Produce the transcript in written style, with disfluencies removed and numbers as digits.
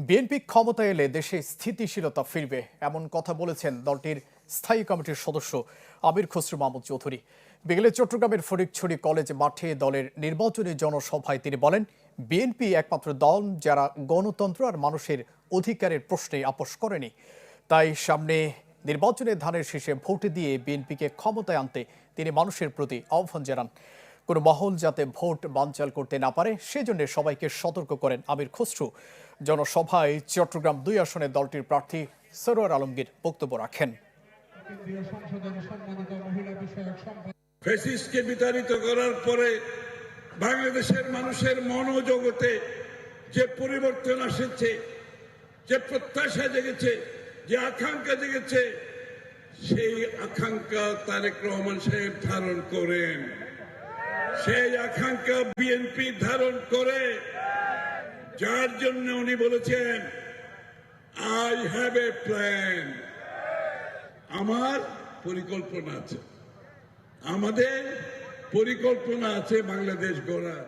BNP ক্ষমতায় এলে দেশে স্থিতিশীলতা ফিরবে এমন কথা বলেছেন দলটির স্থায়ী কমিটির সদস্য আমির খসরু মাহমুদ চৌধুরী। বিকেলে চট্টগ্রামের ফটিকছড়ি কলেজ মাঠে দলের নির্বাচনী জনসভায় তিনি বলেন, বিএনপি একমাত্র দল যারা গণতন্ত্র আর মানুষের অধিকারের প্রশ্নে আপোষ করেনি। তাই সামনে নির্বাচনে ধানের শীষে ভোট দিয়ে বিএনপিকে ক্ষমতায় আনতে তিনি মানুষের প্রতি আহ্বান জানান। কোনো মহল যাতে ভোট বানচাল করতে না পারে সেজন্য সবাইকে সতর্ক করেন আমির খসরু। জনসভায় চট্টগ্রাম ২ আসনের দলটির প্রার্থী সরোয়ার আলমগীর বক্তব্য রাখেন। ফ্যাসিস্টকে বিতাড়িত করার পরে বাংলাদেশের মানুষের মনোজগতে যে পরিবর্তন এসেছে, যে প্রত্যাশা জেগেছে, যে আকাঙ্ক্ষা জেগেছে, সেই আকাঙ্ক্ষা তারেক রহমান সাহেব ধারণ করেন। সেই আকাঙ্ক্ষা বিএনপি ধারণ করে, যার জন্য উনি বলেছেন আই হ্যাভ এ প্ল্যান। আমার পরিকল্পনা আছে, আমাদের পরিকল্পনা আছে বাংলাদেশ গড়ার।